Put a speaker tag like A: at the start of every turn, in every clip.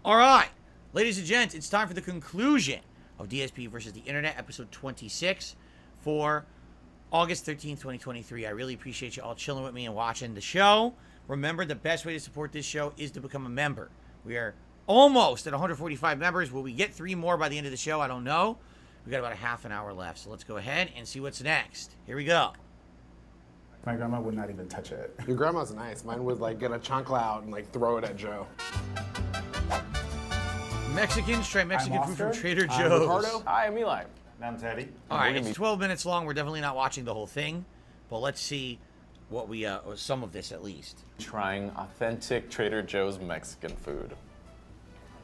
A: All right, ladies and gents, it's time for the conclusion of DSP versus the Internet, episode 26 for August 13th, 2023. I really appreciate you all chilling with me and watching the show. Remember, the best way to support this show is to become a member. We are almost at 145 members. Will we get 3 more by the end of the show? I don't know. We got about a half an hour left, so let's go ahead and see what's next. Here we go.
B: My grandma would not even touch it.
C: Your grandma's nice. Mine would like get a chancla out and like throw it at Joe.
A: Mexicans try Mexican food from Trader
C: I'm
A: Joe's.
C: Ricardo.
D: Hi, I'm Eli.
E: I'm Teddy.
A: All right, it's 12 minutes long. We're definitely not watching the whole thing, but let's see what we, or some of this at least.
D: Trying authentic Trader Joe's Mexican food.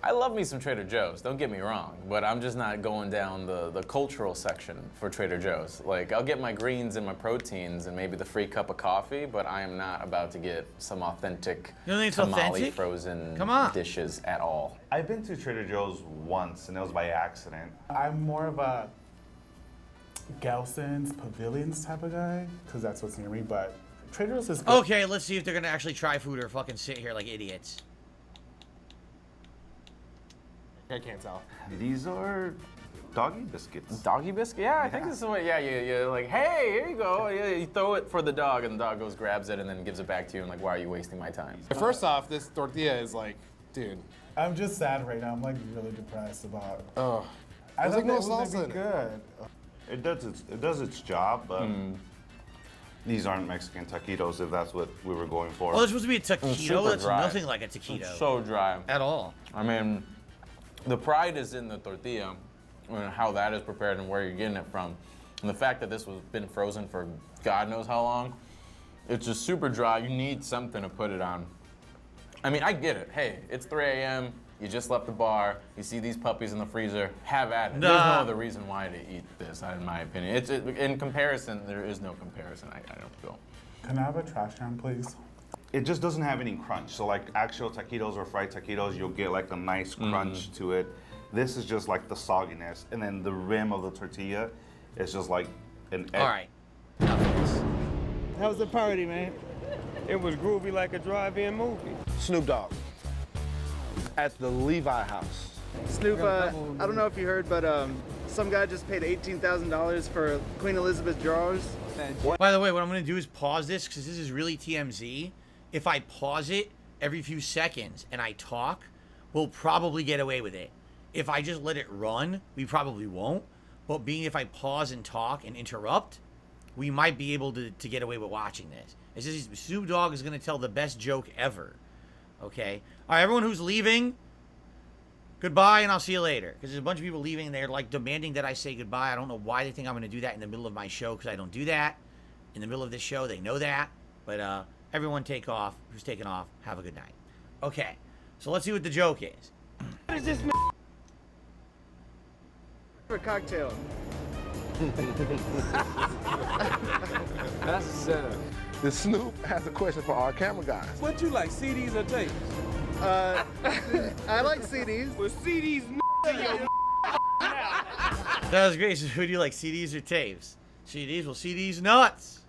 D: I love me some Trader Joe's, don't get me wrong, but I'm just not going down the cultural section for Trader Joe's. Like, I'll get my greens and my proteins and maybe the free cup of coffee, but I am not about to get some authentic
A: You don't think it's
D: tamale
A: authentic?
D: frozen
A: Come on.
D: dishes at all.
E: I've been to Trader Joe's once, and it was by accident.
B: I'm more of a Gelson's Pavilions type of guy, because that's what's near me, but Trader Joe's is good.
A: Okay, let's see if they're going to actually try food or fucking sit here like idiots.
C: I can't tell.
E: These are doggy biscuits.
D: Doggy biscuit? Yeah, I think this is what, yeah, you're like, hey, here you go. Yeah, you throw it for the dog, and the dog goes, grabs it, and then gives it back to you, and like, why are you wasting my time?
C: First off, this tortilla is like, dude.
B: I'm just sad right now. I'm like really depressed about.
C: Oh,
B: I
C: there's
B: thought
C: like no
B: that was
C: salsa
B: gonna
C: in
B: be
C: it.
B: good.
E: It does its job, but these aren't Mexican taquitos if that's what we were going for.
A: Well, it's supposed to be a taquito.
D: super
A: That's
D: dry.
A: nothing like a taquito
D: So dry.
A: at all.
D: I mean, the pride is in the tortilla and how that is prepared and where you're getting it from. And the fact that this was been frozen for God knows how long, it's just super dry. You need something to put it on. I mean, I get it. Hey, it's 3 a.m. You just left the bar. You see these puppies in the freezer. Have at it. There's no
A: Nah.
D: other reason why to eat this, in my opinion. In comparison, there is no comparison. I don't feel.
B: Can I have a trash can, please?
E: It just doesn't have any crunch. So like actual taquitos or fried taquitos, you'll get like a nice crunch to it. This is just like the sogginess, and then the rim of the tortilla is just like an egg.
A: All right. Enough of this.
F: How was the party, man? It was groovy like a drive-in movie.
G: Snoop Dogg at the Levi house.
H: Snoop, I don't know if you heard, but some guy just paid $18,000 for Queen Elizabeth drawers.
A: By the way, what I'm going to do is pause this because this is really TMZ. If I pause it every few seconds and I talk, we'll probably get away with it. If I just let it run, we probably won't. But being if I pause and talk and interrupt, we might be able to get away with watching this. It's just Snoop Dogg is going to tell the best joke ever. Okay? All right, everyone who's leaving, goodbye, and I'll see you later. Because there's a bunch of people leaving, and they're like demanding that I say goodbye. I don't know why they think I'm going to do that in the middle of my show, because I don't do that. In the middle of this show, they know that. But everyone take off. Who's taking off? Have a good night. Okay, so let's see what the joke is.
F: What is this,
H: For a cocktail.
G: That's a setup. The Snoop has a question for our camera guys.
F: What you like, CDs or tapes?
H: I like CDs.
F: Well, CDs,
A: That was great. So who do you like, CDs or tapes? CDs? Well, CDs nuts.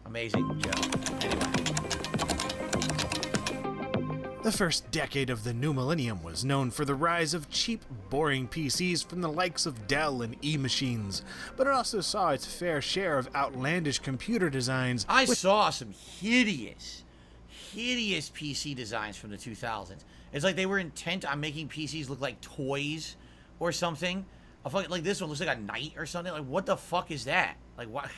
A: Amazing joke. Anyway.
I: The first decade of the new millennium was known for the rise of cheap, boring PCs from the likes of Dell and E-machines, but it also saw its fair share of outlandish computer designs.
A: I saw some hideous PC designs from the 2000s. It's like they were intent on making PCs look like toys or something. I fucking, like this one looks like a knight or something. Like, what the fuck is that? Like, why?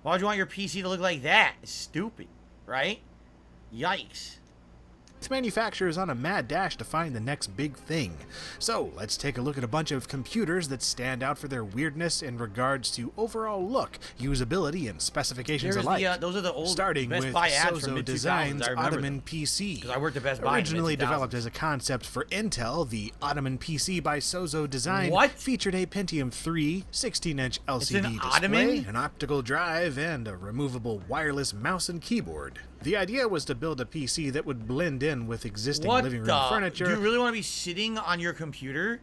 A: Why would you want your PC to look like that? It's stupid, right? Yikes.
I: Its manufacturers on a mad dash to find the next big thing. So let's take a look at a bunch of computers that stand out for their weirdness in regards to overall look, usability, and specifications alike.
A: Those are the old
I: starting
A: Best
I: with
A: Buy ads from
I: Sozo
A: mid-2000s.
I: Design's
A: I remember
I: Ottoman
A: them.
I: PC.
A: Because I worked at Best Buy in the
I: Originally
A: mid-2000s.
I: developed as a concept for Intel, the Ottoman PC by Sozo Design
A: What?
I: featured a Pentium 3 16-inch LCD
A: an
I: display,
A: Ottoman?
I: an optical drive, and a removable wireless mouse and keyboard. The idea was to build a PC that would blend in with existing
A: What
I: living room
A: the?
I: furniture.
A: Do you really want to be sitting on your computer?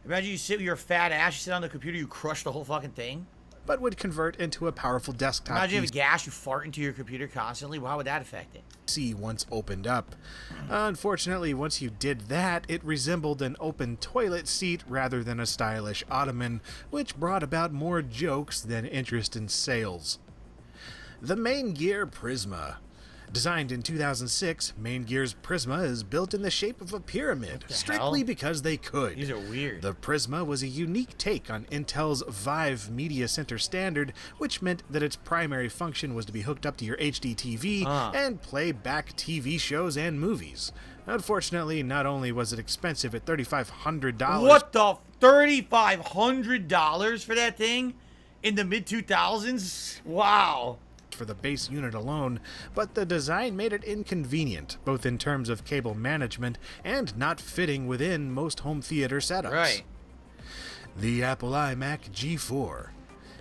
A: Imagine you sit with your fat ass, you sit on the computer, you crush the whole fucking thing.
I: but would convert into a powerful desktop
A: Imagine you have a gas, you fart into your computer constantly. Well, how would that affect it?
I: PC once opened up. Unfortunately, once you did that, it resembled an open toilet seat rather than a stylish ottoman, which brought about more jokes than interest in sales. The Main Gear Prisma. Designed in 2006, Main Gear's Prisma is built in the shape of a pyramid, strictly because they could.
A: These are weird.
I: The Prisma was a unique take on Intel's Vive Media Center standard, which meant that its primary function was to be hooked up to your HD TV and play back TV shows and movies. Unfortunately, not only was it expensive at $3,500...
A: What the $3,500 for that thing? In the mid-2000s? Wow.
I: For the base unit alone, but the design made it inconvenient, both in terms of cable management and not fitting within most home theater setups.
A: Right.
I: The Apple iMac G4.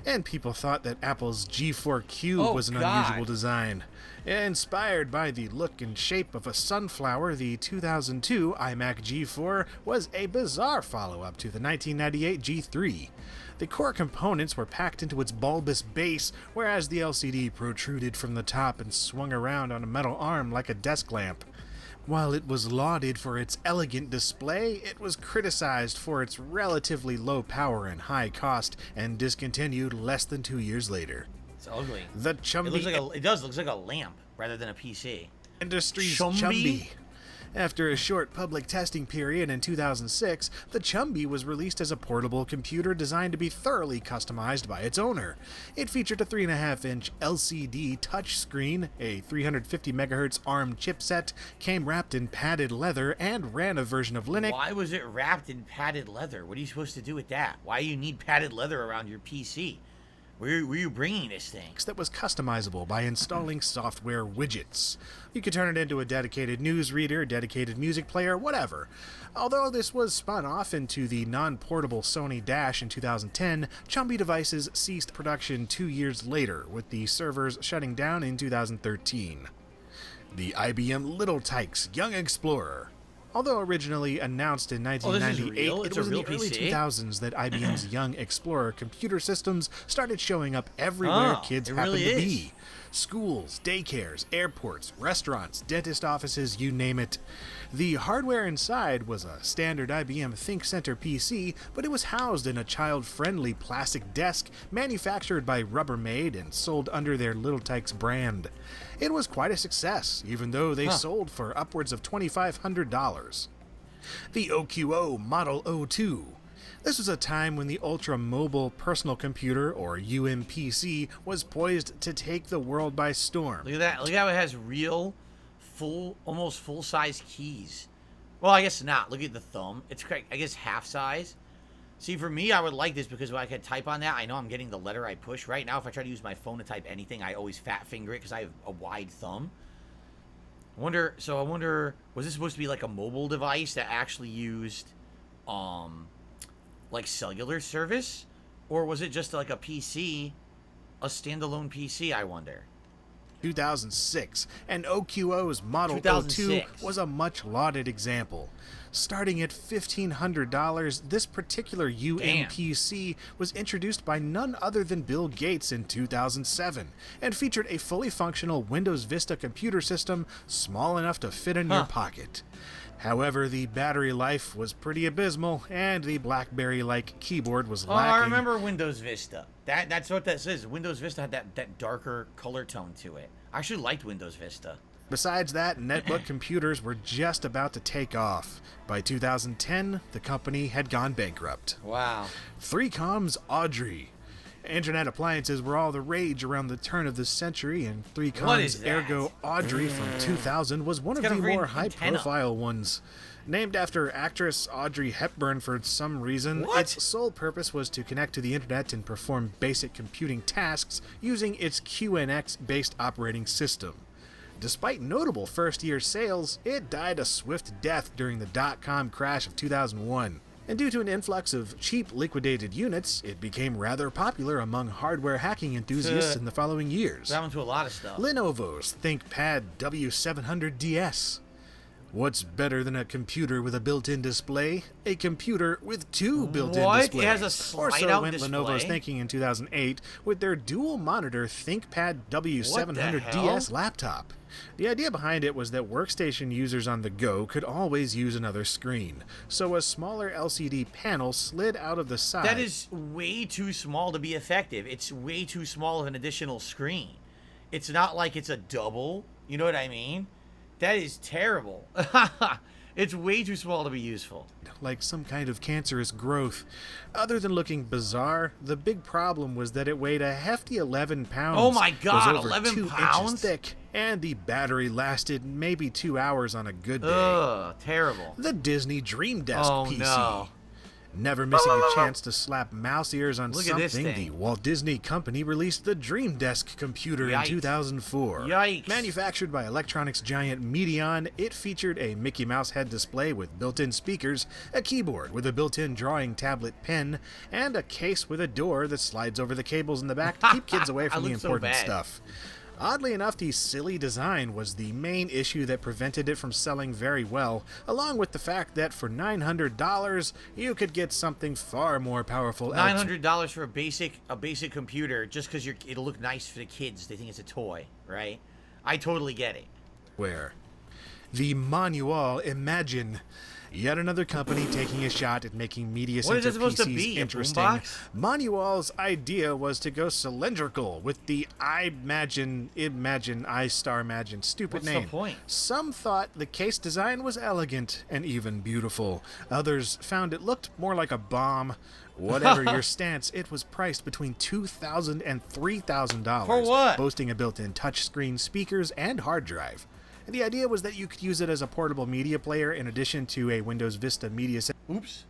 I: And people thought that Apple's G4 Cube was an unusual design. Inspired by the look and shape of a sunflower, the 2002 iMac G4 was a bizarre follow-up to the 1998 G3. The core components were packed into its bulbous base, whereas the LCD protruded from the top and swung around on a metal arm like a desk lamp. While it was lauded for its elegant display, it was criticized for its relatively low power and high cost, and discontinued less than 2 years later.
A: It's ugly.
I: The Chumby...
A: It does looks like a lamp rather than a PC.
I: Industries
A: Chumby?
I: Chumby. After a short public testing period in 2006, the Chumby was released as a portable computer designed to be thoroughly customized by its owner. It featured a 3.5-inch LCD touchscreen, a 350 MHz ARM chipset, came wrapped in padded leather, and ran a version of Linux.
A: Why was it wrapped in padded leather? What are you supposed to do with that? Why do you need padded leather around your PC? Where were you bringing this thing?
I: That was customizable by installing software widgets. You could turn it into a dedicated newsreader, dedicated music player, whatever. Although this was spun off into the non-portable Sony Dash in 2010, Chumby devices ceased production 2 years later, with the servers shutting down in 2013. The IBM Little Tykes Young Explorer. Although originally announced in 1998, it was in the early 2000s that IBM's Young Explorer computer systems started showing up everywhere kids happened to be. Schools, daycares, airports, restaurants, dentist offices, you name it. The hardware inside was a standard IBM ThinkCenter PC, but it was housed in a child-friendly plastic desk manufactured by Rubbermaid and sold under their Little Tykes brand. It was quite a success, even though they sold for upwards of $2,500. The OQO Model 02. This was a time when the Ultra Mobile Personal Computer, or UMPC, was poised to take the world by storm.
A: Look at that. Look how it has real, almost full-size keys. Well, I guess not. Look at the thumb. It's, I guess, half size. See, for me, I would like this because when I could type on that, I know I'm getting the letter I push. Right now, if I try to use my phone to type anything, I always fat finger it because I have a wide thumb. I wonder, was this supposed to be like a mobile device that actually used, like cellular service? Or was it just like a PC, a standalone PC, I wonder?
I: 2006, and OQO's Model 02 was a much lauded example. Starting at $1,500, this particular UMPC was introduced by none other than Bill Gates in 2007 and featured a fully functional Windows Vista computer system small enough to fit in your pocket. However, the battery life was pretty abysmal, and the BlackBerry-like keyboard was lacking.
A: I remember Windows Vista. That's what that says. Windows Vista had that darker color tone to it. I actually liked Windows Vista.
I: Besides that, netbook computers were just about to take off. By 2010, the company had gone bankrupt.
A: Wow.
I: 3Com's Audrey. Internet appliances were all the rage around the turn of the century, and 3Com's Ergo Audrey from 2000 was one of the more high-profile ones. Named after actress Audrey Hepburn for some reason, its sole purpose was to connect to the internet and perform basic computing tasks using its QNX-based operating system. Despite notable first-year sales, it died a swift death during the dot-com crash of 2001. And due to an influx of cheap liquidated units, it became rather popular among hardware hacking enthusiasts in the following years.
A: That went to a lot of stuff.
I: Lenovo's ThinkPad W700DS. What's better than a computer with a built-in display? A computer with two built-in
A: What?
I: displays.
A: It has a
I: Or so
A: slide-out
I: went Lenovo's
A: display?
I: thinking in 2008 with their dual-monitor ThinkPad W700DS laptop. The idea behind it was that workstation users on the go could always use another screen, so a smaller LCD panel slid out of the side.
A: That is way too small to be effective. It's way too small of an additional screen. It's not like it's a double. You know what I mean? That is terrible. It's way too small to be useful.
I: Like some kind of cancerous growth. Other than looking bizarre, the big problem was that it weighed a hefty 11 pounds.
A: Oh my God,
I: was over
A: 11
I: 2
A: pounds?
I: inches thick, and the battery lasted maybe 2 hours on a good day.
A: Ugh, terrible.
I: The Disney Dream Desk
A: Oh,
I: PC.
A: no.
I: Never missing a chance to slap mouse ears on
A: Look at this
I: something,
A: thing.
I: the Walt Disney Company released the Dream Desk computer
A: Yikes.
I: in 2004.
A: Yikes.
I: Manufactured by electronics giant Medion, it featured a Mickey Mouse head display with built-in speakers, a keyboard with a built-in drawing tablet pen, and a case with a door that slides over the cables in the back to keep kids away
A: I
I: from the
A: look so
I: important
A: bad.
I: stuff. Oddly enough, the silly design was the main issue that prevented it from selling very well, along with the fact that for $900, you could get something far more powerful.
A: $900 for a basic computer just because it'll look nice for the kids. They think it's a toy, right? I totally get it.
I: Where? The Manual Imagine. Yet another company taking a shot at making media
A: What is
I: center
A: it supposed to
I: PCs
A: be, a
I: interesting.
A: boombox?
I: Manual's idea was to go cylindrical with the Imagine, stupid
A: What's the
I: name.
A: point?
I: Some thought the case design was elegant and even beautiful. Others found it looked more like a bomb. Whatever your stance, it was priced between $2,000 and $3,000.
A: For what?
I: Boasting a built-in touchscreen, speakers, and hard drive. And the idea was that you could use it as a portable media player in addition to a Windows Vista media center.
A: Oops.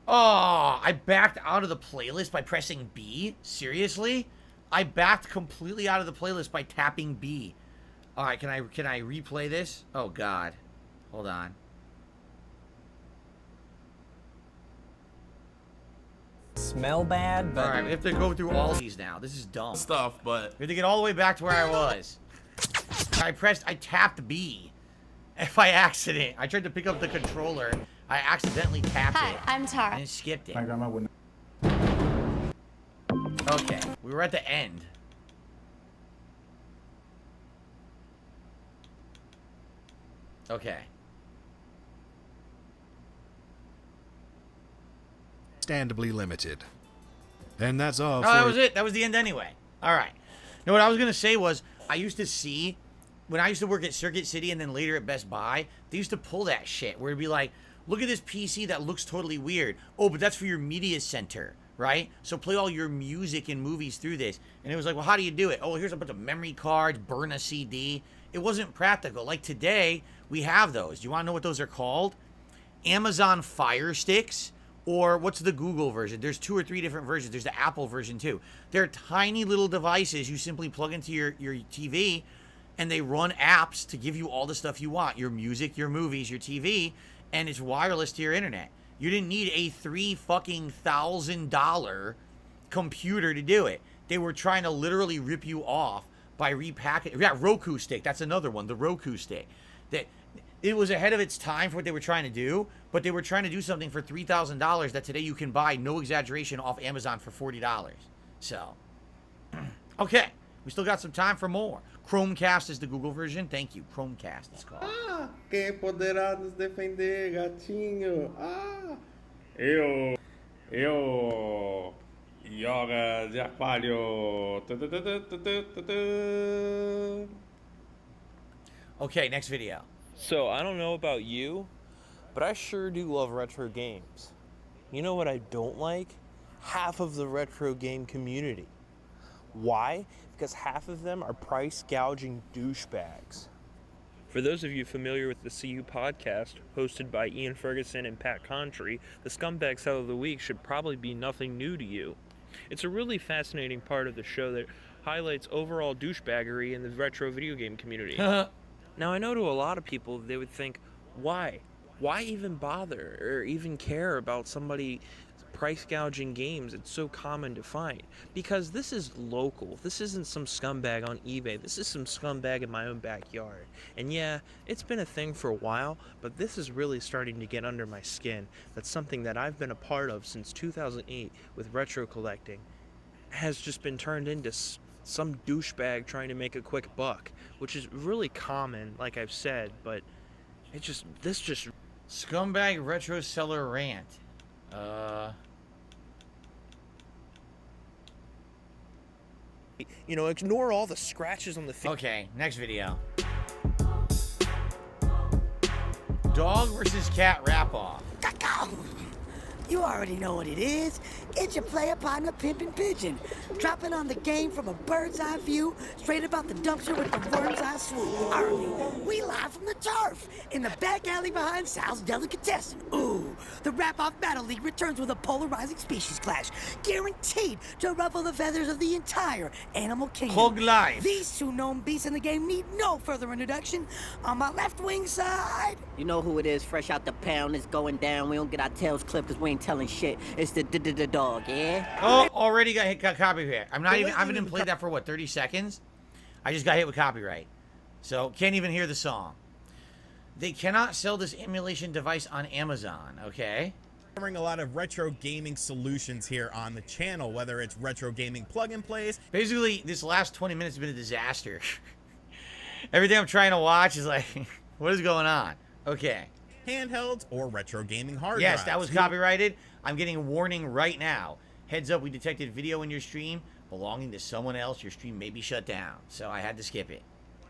A: Oh, I backed out of the playlist by pressing B? Seriously? I backed completely out of the playlist by tapping B. All right, can I replay this? Oh God. Hold on.
J: Smell bad, but
A: All right, we have to go through all these now. This is dumb.
D: Stuff, but
A: We have to get all the way back to where I was. I tapped B. By accident. I tried to pick up the controller. I accidentally tapped
K: Hi,
A: it.
K: I'm Tara.
A: And it skipped it.
B: My grandma wouldn't.
A: Okay, we were at the end. Okay.
I: Understandably limited. And that's all
A: Oh,
I: for
A: that was it. That was the end anyway. All right. Now, what I was going to say was, I used to see, when I used to work at Circuit City and then later at Best Buy, they used to pull that shit where it'd be like, look at this PC that looks totally weird. Oh, but that's for your media center, right? So play all your music and movies through this. And it was like, well, how do you do it? Oh, here's a bunch of memory cards, burn a CD. It wasn't practical. Like today, we have those. Do you want to know what those are called? Amazon Fire Sticks. Or what's the Google version? There's 2 or 3 different versions. There's the Apple version too. They're tiny little devices you simply plug into your TV, and they run apps to give you all the stuff you want. Your music, your movies, your TV, and it's wireless to your internet. You didn't need a $3,000 computer to do it. They were trying to literally rip you off by repackaging. Yeah, Roku stick. That's another one, the Roku stick. That it was ahead of its time for what they were trying to do, but they were trying to do something for $3,000 that today you can buy, no exaggeration, off Amazon for $40. So, okay, we still got some time for more. Chromecast is the Google version. Thank you. Chromecast it's called.
F: Ah, quem poderá nos defender, gatinho? Ah, eu, yoga de aquário.
A: Okay, next video.
J: So, I don't know about you, but I sure do love retro games. You know what I don't like? Half of the retro game community. Why? Because half of them are price gouging douchebags. For those of you familiar with the CU podcast, hosted by Ian Ferguson and Pat Contry, the Scumbag Cell of the Week should probably be nothing new to you. It's a really fascinating part of the show that highlights overall douchebaggery in the retro video game community. Now, I know to a lot of people, they would think, why? Why even bother or even care about somebody price gouging games it's so common to find, because this is local. This isn't some scumbag on eBay. This is some scumbag in my own backyard. And yeah, it's been a thing for a while, but this is really starting to get under my skin. That's something that I've been a part of since 2008 with retro collecting. Has just been turned into some douchebag trying to make a quick buck, which is really common, like I've said, but this just
A: Scumbag retro seller rant.
J: ignore all the scratches on the face.
A: Okay, next video. Dog versus cat wrap off.
K: You already know what it is. It's your player partner Pimpin' Pigeon, dropping on the game from a bird's eye view, straight about the dumpster with the worm's eye swoop. Army, we live from the turf, in the back alley behind Sal's Delicatessen. Ooh, the Wrap-Off Battle League returns with a polarizing species clash, guaranteed to ruffle the feathers of the entire animal kingdom.
A: Hog life.
K: These two known beasts in the game need no further introduction. On my left wing side,
L: you know who it is, fresh out the pound. It's going down. We don't get our tails clipped because we ain't telling shit. It's the dog, yeah?
A: Oh, already got copyright. I haven't even played that for, 30 seconds? I just got hit with copyright. So, can't even hear the song. They cannot sell this emulation device on Amazon, okay?
M: Covering a lot of retro gaming solutions here on the channel, whether it's retro gaming plug-and-plays.
A: Basically, this last 20 minutes has been a disaster. Everything I'm trying to watch is like, what is going on? Okay.
M: Handhelds or retro gaming hard
A: Yes,
M: drives.
A: that was copyrighted. I'm getting a warning right now. Heads up, we detected video in your stream belonging to someone else. Your stream may be shut down. So I had to skip it.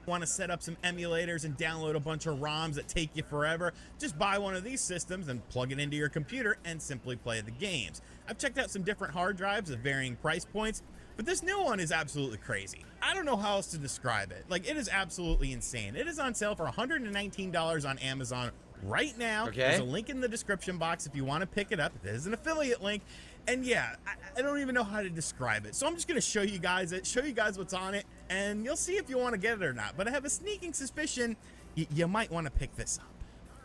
M: Want to set up some emulators and download a bunch of ROMs that take you forever? Just buy one of these systems and plug it into your computer and simply play the games. I've checked out some different hard drives of varying price points, but this new one is absolutely crazy. I don't know how else to describe it. Like, it is absolutely insane. It is on sale for $119 on Amazon right now.
A: Okay.
M: There's a link in the description box if you want to pick it up. It is an affiliate link. And yeah, I don't even know how to describe it. So I'm just going to show you guys what's on it, and you'll see if you want to get it or not. But I have a sneaking suspicion you might want to pick this up.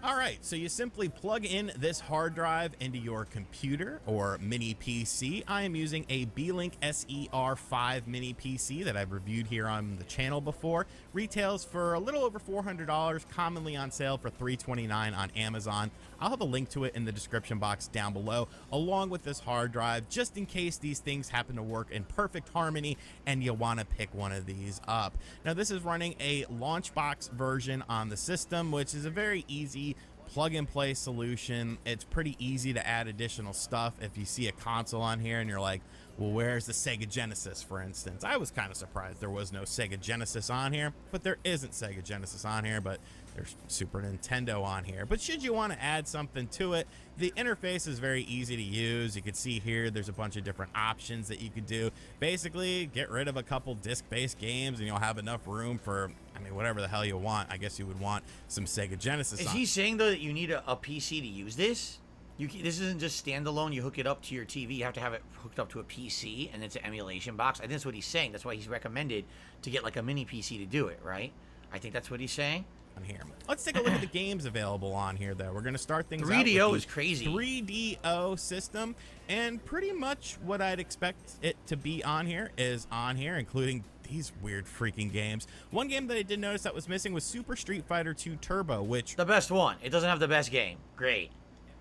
M: All right, so you simply plug in this hard drive into your computer or mini PC. I am using a Beelink SER5 mini PC that I've reviewed here on the channel before. Retails for a little over $400, commonly on sale for $329 on Amazon. I'll have a link to it in the description box down below, along with this hard drive, just in case these things happen to work in perfect harmony and you want to pick one of these up. Now, this is running a Launchbox version on the system, which is a very easy plug-and-play solution. It's pretty easy to add additional stuff. If you see a console on here and you're like, well, where's the Sega Genesis, for instance? I was kind of surprised there was no Sega Genesis on here, but there isn't Sega Genesis on here, but there's Super Nintendo on here. But should you want to add something to it, the interface is very easy to use. You can see here there's a bunch of different options that you could do. Basically, get rid of a couple disc-based games and you'll have enough room for, whatever the hell you want. I guess you would want some Sega Genesis
A: Is
M: on.
A: he saying, though, that you need a PC to use this? This isn't just standalone. You hook it up to your TV. You have to have it hooked up to a PC, and it's an emulation box. I think that's what he's saying. That's why he's recommended to get like a mini PC to do it, right? I think that's what he's saying.
M: On here. Let's take a look at the games available on here, though. We're going to start things
A: 3DO
M: out with
A: is crazy.
M: 3DO system, and pretty much what I'd expect it to be on here is on here, including these weird freaking games. One game that I did notice that was missing was Super Street Fighter 2 Turbo, which...
A: The best one. It doesn't have the best game. Great.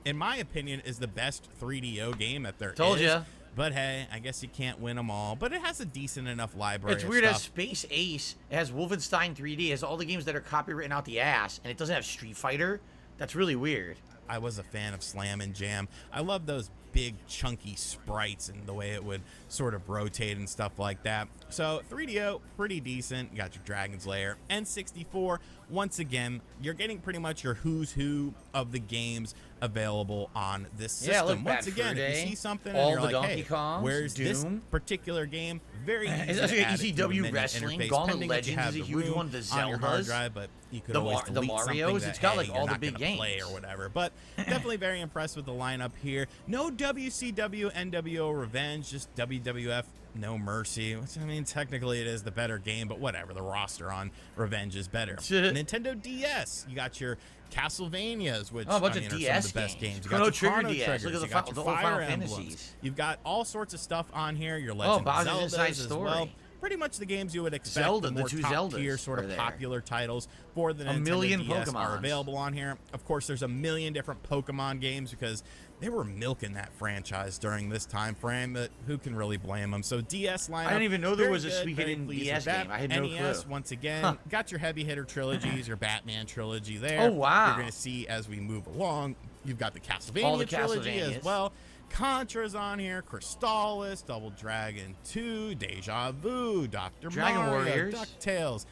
M: In my opinion, is the best 3DO game that there is.
A: Told ya.
M: But hey, I guess you can't win them all. But it has a decent enough library.
A: It's weird. It
M: of
A: has
M: stuff.
A: Space Ace. It has Wolfenstein 3D. It has all the games that are copywritten out the ass, and it doesn't have Street Fighter. That's really weird.
M: I was a fan of Slam and Jam. I love those big chunky sprites and the way it would sort of rotate and stuff like that. So 3DO, pretty decent. You got your Dragon's Lair. N64, once again, you're getting pretty much your who's who of the games available on this system.
A: Yeah, look,
M: once
A: Bad
M: again,
A: Fur
M: if
A: Day,
M: you see something
A: all
M: and you're
A: the
M: like,
A: Donkey
M: hey,
A: Kongs,
M: where's this
A: Doom.
M: particular game? Very easy
A: It's
M: to
A: actually
M: add it to a
A: ECW
M: menu
A: Wrestling,
M: interface,
A: Gauntlet
M: pending that you
A: Legends
M: have
A: is a
M: the
A: huge
M: room
A: one, the
M: on your hard
A: Zeldas,
M: drive, but you could
A: the
M: always
A: the
M: delete
A: Marios,
M: something that,
A: it's got,
M: hey,
A: like,
M: you're
A: all the
M: not
A: big
M: gonna play
A: games.
M: or whatever. But definitely very impressed with the lineup here. No WCW NWO Revenge, just WWF No Mercy, which I mean technically it is the better game, but whatever. The roster on Revenge is better. Nintendo DS, you got your Castlevanias, which
A: a bunch
M: I mean,
A: of
M: are
A: DS
M: some of the best games. You
A: Chrono
M: got your
A: Trigger
M: Chrono
A: DS.
M: Triggers,
A: Look at
M: you
A: the
M: got your
A: old
M: Fire
A: Final
M: Emblems.
A: Fantasies.
M: You've got all sorts of stuff on here. Your Legend
A: Bowser's
M: of
A: Inside
M: Zeldas as
A: Story.
M: well. Pretty much the games you would expect.
A: Zelda,
M: the
A: the
M: more
A: two
M: top tier
A: Zeldas
M: sort
A: are
M: of
A: there.
M: popular titles for the
A: A
M: Nintendo
A: million
M: DS are
A: Pokemons.
M: available on here. Of course, there's a million different Pokemon games because they were milking that franchise during this time frame, but who can really blame them? So DS lineup.
A: I didn't even know there
M: very
A: was a
M: good,
A: Suikoden
M: very pleased
A: DS
M: with that.
A: game. I had no
M: NES,
A: clue.
M: once again, got your heavy hitter trilogies, your Batman trilogy there.
A: Oh, wow.
M: You're going to see as we move along, you've got the Castlevania
A: All the
M: trilogy as
A: Castlevanias.
M: well. Contra's on here, Crystallis, Double Dragon 2, Deja Vu, Dr.
A: Dragon
M: Mario,
A: Warriors.
M: DuckTales.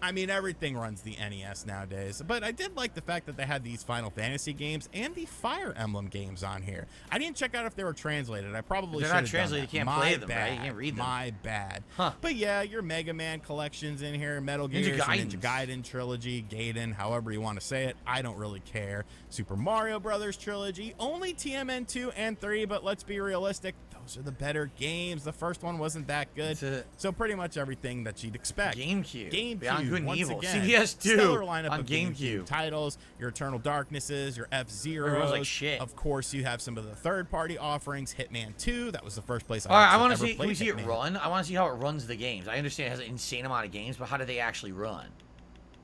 M: I mean, everything runs the NES nowadays. But I did like the fact that they had these Final Fantasy games and the Fire Emblem games on here. I didn't check out if they were translated. I probably
A: If
M: should
A: they're
M: have
A: not translated,
M: done
A: you
M: that.
A: can't play
M: My
A: them,
M: bad.
A: right? You can't read them.
M: My bad.
A: Huh.
M: But yeah, your Mega Man collections in here, Metal Gear, Ninja Gaiden trilogy, Gaiden, however you want to say it. I don't really care. Super Mario Brothers trilogy, only TMN 2 and 3, but let's be realistic. Those are the better games. The first one wasn't that good. So pretty much everything that you'd expect.
A: GameCube. Beyond Good and
M: once
A: Evil.
M: again,
A: CDS 2
M: stellar lineup
A: on
M: of
A: GameCube.
M: titles, your Eternal Darknesses, your F-Zeros.
A: Everyone's like shit.
M: Of course, you have some of the third-party offerings. Hitman 2, that was the first place
A: All right, I
M: want
A: want to see. Can we see it run? I want to see how it runs the games. I understand it has an insane amount of games, but how do they actually run?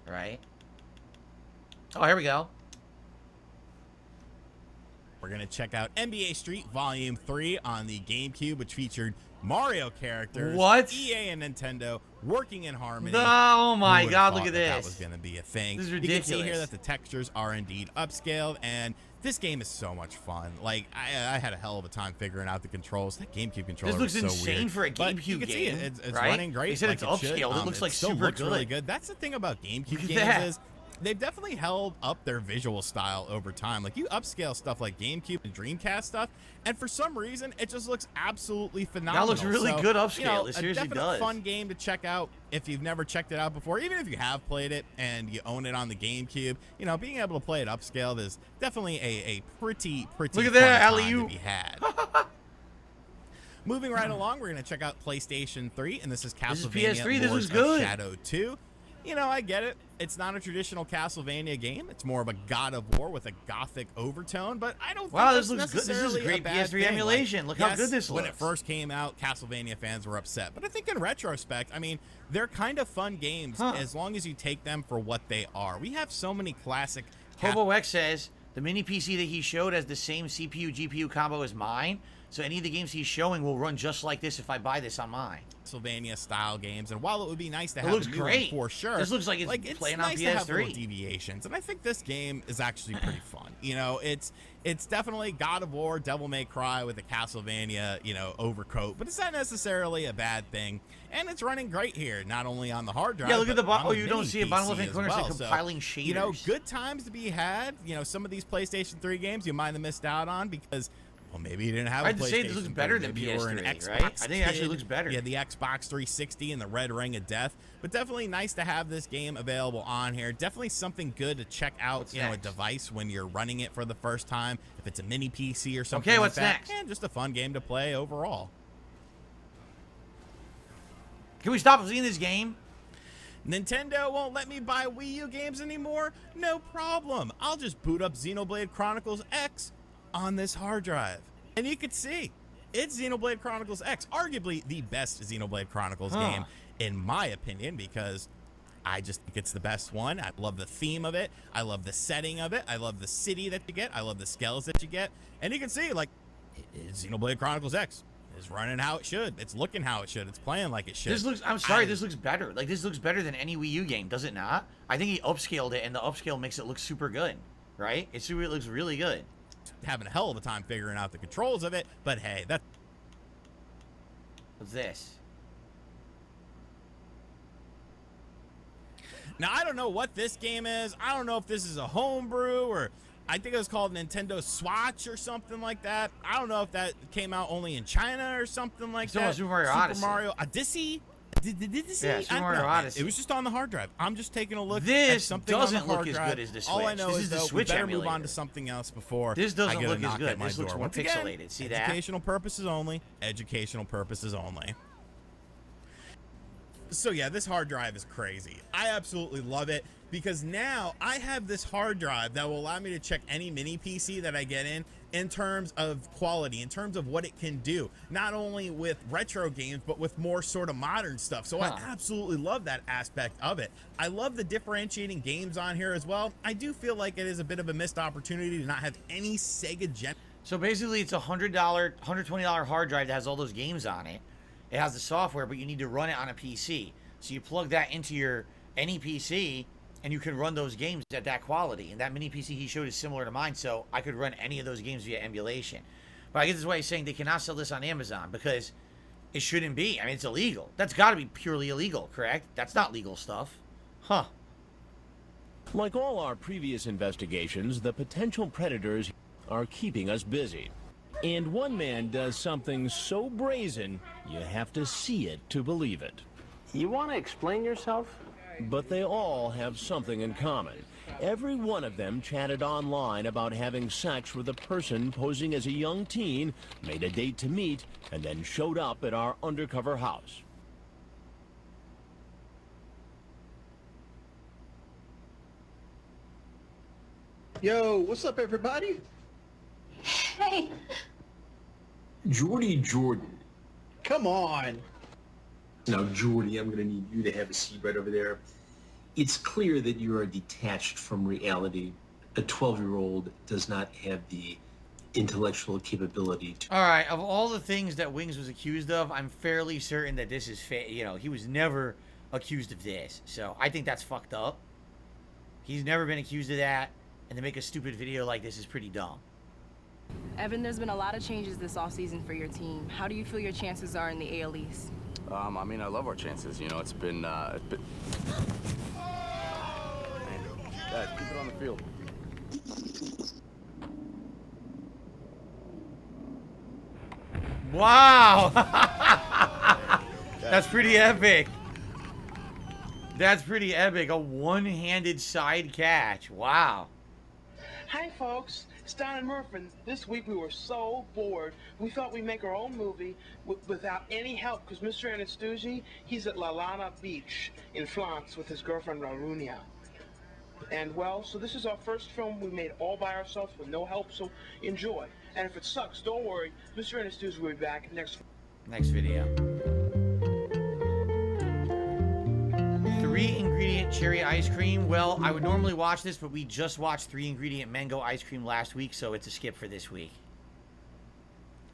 A: Right? Oh, here we go.
M: We're going to check out NBA Street Volume 3 on the GameCube, which featured Mario characters.
A: What?
M: EA and Nintendo working in harmony.
A: Oh my
M: Who would've
A: God,
M: thought
A: look at
M: that
A: this.
M: was going to be a thing.
A: This is
M: You can see here
A: ridiculous.
M: that the textures are indeed upscaled, and this game is so much fun. Like, I had a hell of a time figuring out the controls. That GameCube controller
A: This looks
M: was so
A: insane
M: weird.
A: for a
M: But you
A: GameCube
M: can see
A: game,
M: it's
A: right?
M: running great.
A: They said
M: like
A: it's
M: it should.
A: upscaled. It looks like
M: still
A: super
M: looks really
A: good.
M: good. That's the thing about GameCube
A: Look at
M: games
A: that.
M: is they've definitely held up their visual style over time. Like, you upscale stuff like GameCube and Dreamcast stuff, and for some reason, it just looks absolutely phenomenal.
A: looks really good upscale.
M: You know,
A: It
M: a
A: seriously
M: definite
A: does.
M: fun game to check out if you've never checked it out before. Even if you have played it and you own it on the GameCube, you know, being able to play it upscaled is definitely a pretty
A: Look at
M: fun
A: that,
M: time
A: alley-oop.
M: to be had. Moving right along, we're going to check out PlayStation 3, and this is
A: This is
M: Castlevania
A: PS3. This
M: Lords
A: looks good.
M: of Shadow 2. You know, I get it. It's not a traditional Castlevania game. It's more of a God of War with a gothic overtone, but I don't
A: Wow,
M: think
A: this
M: that's
A: looks good. This is
M: necessarily
A: great
M: a bad
A: PS3
M: thing.
A: emulation. Look how
M: yes,
A: good this
M: when it
A: looks.
M: first came out, Castlevania fans were upset. But I think in retrospect, I mean, they're kind of fun games as long as you take them for what they are. We have so many classic
A: Hobo X says the mini PC that he showed has the same CPU GPU combo as mine, so any of the games he's showing will run just like this if I buy this on mine.
M: Castlevania style games, and while it would be nice to
A: It
M: have
A: looks
M: a new
A: great.
M: one for sure,
A: This looks like it's playing on
M: nice to have little
A: PS3.
M: deviations, and I think this game is actually pretty fun. You know, it's definitely God of War, Devil May Cry with a Castlevania, you know, overcoat, but it's not necessarily a bad thing, and it's running great here, not only on the hard drive.
A: Yeah, look at the
M: but
A: bottom.
M: on
A: Oh, you don't
M: mini
A: see it. Bottom
M: PC
A: left-hand
M: as
A: corner, it's like
M: well. So,
A: compiling shaders.
M: you know, good times to be had. You know, some of these PlayStation 3 games you might have missed out on because, well, maybe you didn't have
A: I'd
M: a PlayStation
A: say this looks
M: 3.
A: better than
M: Maybe you were an
A: PS3,
M: Xbox
A: right? I think it actually
M: kid.
A: looks better.
M: Yeah, the Xbox 360 and the Red Ring of Death. But definitely nice to have this game available on here. Definitely something good to check out,
A: What's
M: you know,
A: next?
M: a device when you're running it for the first time. If it's a mini PC or something
A: Okay,
M: like
A: what's
M: that.
A: next?
M: And just a fun game to play overall.
A: Can we stop seeing this game?
M: Nintendo won't let me buy Wii U games anymore? No problem. I'll just boot up Xenoblade Chronicles X on this hard drive. And you can see, it's Xenoblade Chronicles X, arguably the best Xenoblade Chronicles game, in my opinion, because I just think it's the best one. I love the theme of it. I love the setting of it. I love the city that you get. I love the skells that you get. And you can see, like, Xenoblade Chronicles X is running how it should. It's looking how it should. It's playing like it should.
A: This looks. I'm sorry. This looks better. Like this looks better than any Wii U game, does it not? I think he upscaled it, and the upscale makes it look super good. Right? It looks really good.
M: Having a hell of a time figuring out the controls of it, but hey, that's
A: What's this?
M: now I don't know what this game is. I don't know if this is a homebrew or I think it was called Nintendo Swatch or something like that. I don't know if that came out only in China or something like that.
A: Super Mario Odyssey.
M: Super Mario Odyssey.
A: Yeah, Super Mario Odyssey.
M: It was just on the hard drive. I'm just taking a look at
A: This
M: something on
A: doesn't
M: the
A: look
M: hard
A: as
M: drive.
A: good as the
M: All I
A: Switch.
M: know
A: This
M: is
A: is the
M: though,
A: Switch
M: we better move
A: emulator.
M: on to something else before
A: This doesn't
M: I get a
A: look as
M: knock
A: good.
M: at my
A: This looks
M: door.
A: more
M: Once again,
A: pixelated. See that?
M: educational purposes only. Educational purposes only. So yeah, this hard drive is crazy. I absolutely love it because now I have this hard drive that will allow me to check any mini PC that I get in terms of quality, in terms of what it can do, not only with retro games, but with more sort of modern stuff. So I absolutely love that aspect of it. I love the differentiating games on here as well. I do feel like it is a bit of a missed opportunity to not have any Sega Gen.
A: So basically it's a $100, $120 hard drive that has all those games on it. It has the software, but you need to run it on a PC. So you plug that into your any PC, and you can run those games at that quality. And that mini PC he showed is similar to mine, so I could run any of those games via emulation. But I guess this is why he's saying they cannot sell this on Amazon, because it shouldn't be. I mean, it's illegal. That's got to be purely illegal, correct? That's not legal stuff. Huh.
N: Like all our previous investigations, the potential predators are keeping us busy. And one man does something so brazen, you have to see it to believe it.
O: You want to explain yourself?
N: But they all have something in common. Every one of them chatted online about having sex with a person posing as a young teen, made a date to meet, and then showed up at our undercover house.
O: Yo, what's up, everybody?
P: Hey.
O: Jordy Jordan. Come on. Now, Jordy, I'm going to need you to have a seat right over there. It's clear that you are detached from reality. A 12-year-old does not have the intellectual capability to...
A: All right, of all the things that Wings was accused of, I'm fairly certain that this is you know, he was never accused of this. So I think that's fucked up. He's never been accused of that, and to make a stupid video like this is pretty dumb.
Q: Evan, there's been a lot of changes this offseason for your team. How do you feel your chances are in the AL East?
R: I mean, I love our chances. You know, it's been Man, guys, keep it on the field.
A: Wow! That's pretty epic. That's pretty epic. A one-handed side catch. Wow.
S: Hi, folks. It's Don and Murphy. This week we were so bored, we thought we'd make our own movie without any help, because Mr. Anastucci, he's at La Lana Beach in France with his girlfriend Rarunia. And, well, so this is our first film we made all by ourselves with no help, so enjoy. And if it sucks, don't worry. Mr. Anastucci will be back next
A: video. 3-ingredient cherry ice cream. Well, I would normally watch this, but we just watched 3-ingredient mango ice cream last week, so it's a skip for this week.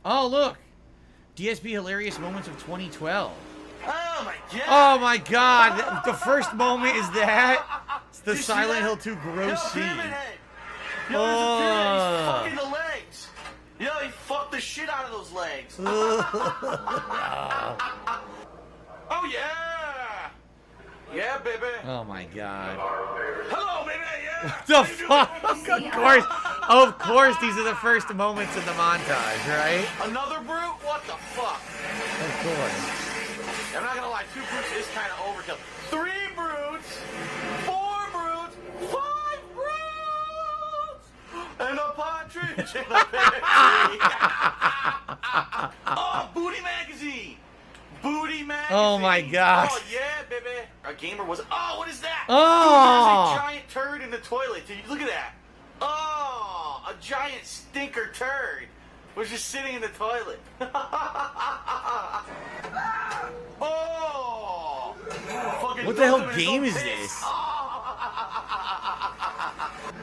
A: Oh, look! DSP Hilarious Moments of 2012.
T: Oh my god!
A: Oh my god! The first moment is that. It's the Silent Hill 2 gross scene.
T: Yo, there's a pyramid. He's fucking the legs. Yo, he fucked the shit out of those legs. Oh yeah! Yeah, baby.
A: Oh my god.
T: Hello, baby. Yeah.
A: What the fuck? Of course, these are the first moments in the montage, right?
T: Another brute? What the fuck?
A: Of course.
T: I'm not gonna lie, 2 brutes is kind of overkill. 3 brutes, 4 brutes, 5 brutes, and a partridge in a pear tree. Oh, Booty Magazine. Booty Magazine.
A: Oh my gosh.
T: Oh yeah, baby. Our gamer was. Oh, what is that?
A: Oh.
T: Dude, there's a giant turd in the toilet. Dude, look at that. Oh, a giant stinker turd was just sitting in the toilet. Oh.
A: What the hell game is this?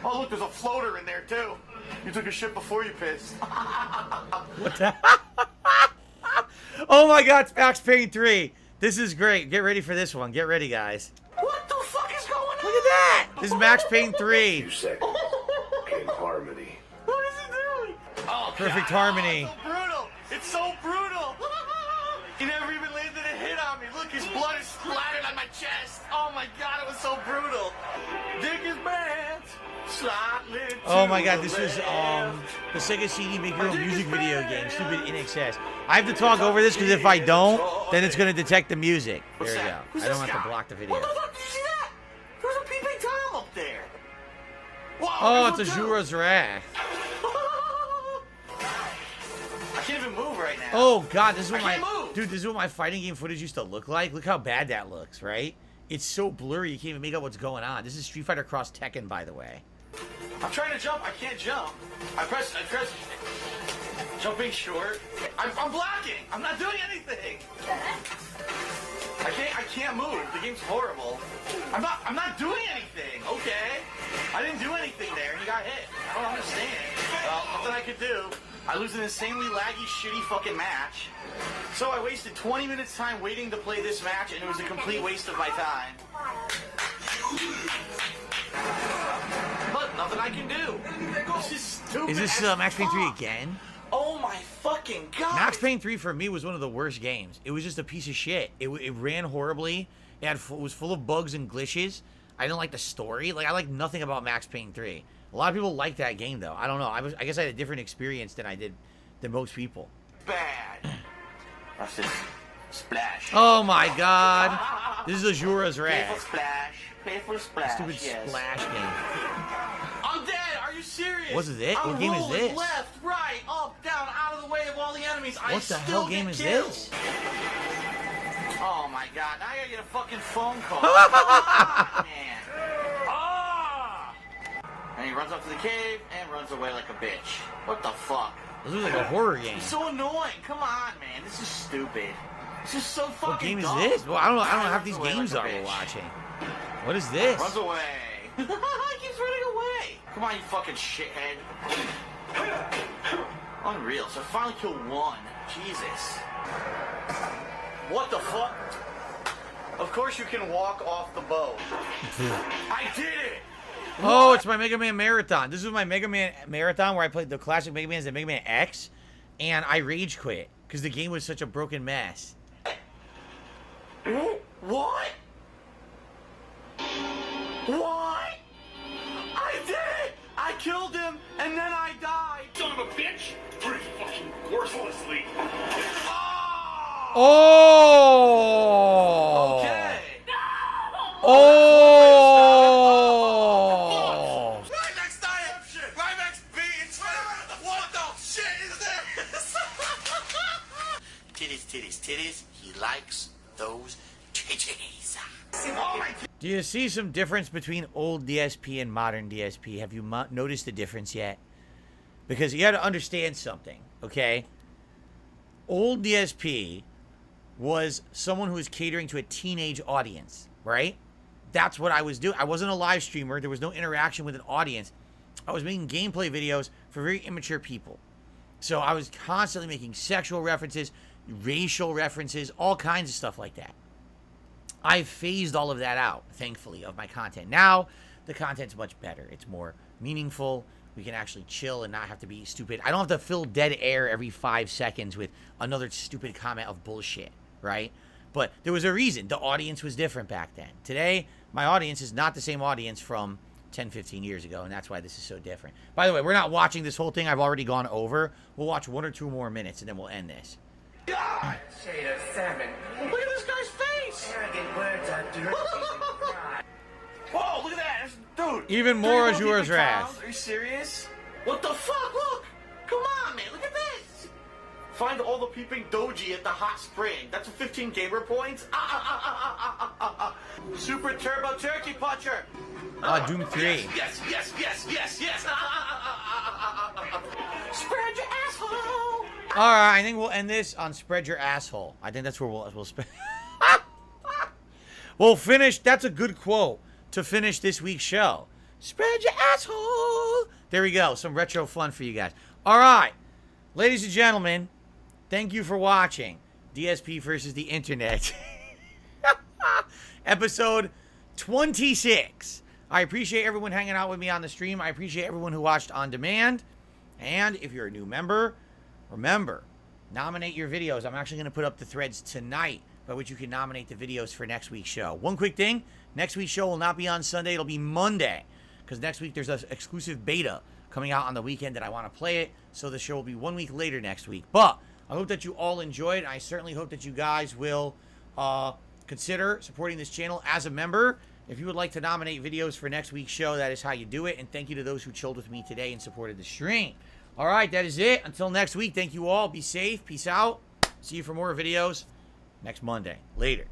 T: Oh, look, there's a floater in there too. You took a shit before you pissed.
A: What the? Oh my god, it's Max Payne 3. This is great. Get ready for this one. Get ready, guys.
T: What the fuck is going on?
A: Look at that. This is Max Payne 3.
T: 2 seconds. Came harmony. What is it doing? Oh,
A: Perfect
T: God.
A: harmony.
T: Oh, it's so brutal. It's so brutal. He never even landed a hit on me. Look, his blood is splattered on my chest. Oh my god, it was so brutal. Dig his pants.
A: Oh my god, this was the Sega CD Make Your Own Music video game, Stupid InXS. I have to talk over this because if I don't, then it's going to detect the music. There we go. I don't have to block the video.
T: What the fuck? Did you see that? There's a peeping Tom up there. Whoa,
A: Oh, it's Azura's Wrath.
T: I can't even move right now.
A: Oh god, this is what
T: I can't move.
A: Dude, this is what my fighting game footage used to look like. Look how bad that looks, right? It's so blurry, you can't even make out what's going on. This is Street Fighter Cross Tekken, by the way.
T: I'm trying to jump. I can't jump. I press. Jumping short. I'm blocking. I'm not doing anything. I can't move. The game's horrible. I'm not doing anything. Okay. I didn't do anything there, and you got hit. I don't understand. Well, nothing I could do. I lose an insanely laggy, shitty fucking match. So I wasted 20 minutes time waiting to play this match, and it was a complete waste of my time. But nothing I can do. This is stupid.
A: Is this Max Payne 3 again?
T: Oh my fucking god.
A: Max Payne 3 for me was one of the worst games. It was just a piece of shit. It ran horribly. It was full of bugs and glitches. I didn't like the story. Like, I liked nothing about Max Payne 3. A lot of people like that game, though. I don't know. I guess I had a different experience than most people.
T: Bad. Watch this. Splash.
A: Oh my god. This is Azura's
T: Pay for
A: Wrath.
T: splash. Pay for splash.
A: Stupid
T: yes.
A: splash game.
T: I'm dead. Are you serious?
A: What is it?
T: I'm
A: What game is
T: rolling
A: this?
T: Left, right, up, down, out of the way of all the enemies.
A: What the hell game is this?
T: Oh my god! Now I gotta get a fucking phone call. Oh, man. Ah! And he runs up to the cave and runs away like a bitch. What the fuck?
A: This is like a horror game.
T: It's so annoying. Come on, man. This is stupid. This is so fucking
A: What game is
T: dumb.
A: this? Well, I don't know half these
T: Runs away
A: games
T: like a
A: are we're
T: bitch.
A: watching. What is this?
T: Runs away. He keeps running away. Come on, you fucking shithead. Unreal. So I finally killed one. Jesus. What the fuck? Of course you can walk off the boat. I did it!
A: Oh, it's my Mega Man Marathon. This was my Mega Man Marathon where I played the classic Mega Man's and Mega Man X, and I rage quit because the game was such a broken mess.
T: What? What? I did it! I killed him, and then I died! Son of a bitch! Pretty fucking mercilessly!
A: Oh!
T: Okay!
A: Oh!
T: Rymax diet! Rymax beats! What the shit is this? Titties. He likes those titties. Oh my
A: Do you see some difference between old DSP and modern DSP? Have you noticed the difference yet? Because you got to understand something, okay? Old DSP was someone who was catering to a teenage audience, right? That's what I was doing. I wasn't a live streamer. There was no interaction with an audience. I was making gameplay videos for very immature people. So I was constantly making sexual references, racial references, all kinds of stuff like that. I've phased all of that out, thankfully, of my content. Now, the content's much better. It's more meaningful. We can actually chill and not have to be stupid. I don't have to fill dead air every 5 seconds with another stupid comment of bullshit, right? But there was a reason. The audience was different back then. Today, my audience is not the same audience from 10, 15 years ago, and that's why this is so different. By the way, we're not watching this whole thing. I've already gone over. We'll watch 1 or 2 more minutes, and then we'll end this.
T: God! Shade of salmon. Look at this guy's face! Arrogant words are dirty. Whoa, look at that! Dude!
A: Even more Azura's Wrath.
T: Are you serious? What the fuck? Look! Come on, man! Look at this! Find all the peeping doji at the hot spring. That's 15 gamer points. Super turbo turkey puncher.
A: Doom 3.
T: Yes. Spread your asshole.
A: All right, I think we'll end this on Spread Your Asshole. I think that's where we'll spend. We'll finish. That's a good quote to finish this week's show. Spread your asshole. There we go. Some retro fun for you guys. All right, ladies and gentlemen, thank you for watching DSP versus the Internet. Episode 26. I appreciate everyone hanging out with me on the stream. I appreciate everyone who watched on demand. And if you're a new member, remember, nominate your videos. I'm actually going to put up the threads tonight by which you can nominate the videos for next week's show. One quick thing, next week's show will not be on Sunday. It'll be Monday because next week there's an exclusive beta coming out on the weekend that I want to play it. So the show will be 1 week later next week. But I hope that you all enjoyed. I certainly hope that you guys will consider supporting this channel as a member. If you would like to nominate videos for next week's show, that is how you do it. And thank you to those who chilled with me today and supported the stream. All right, that is it. Until next week, thank you all. Be safe. Peace out. See you for more videos next Monday. Later.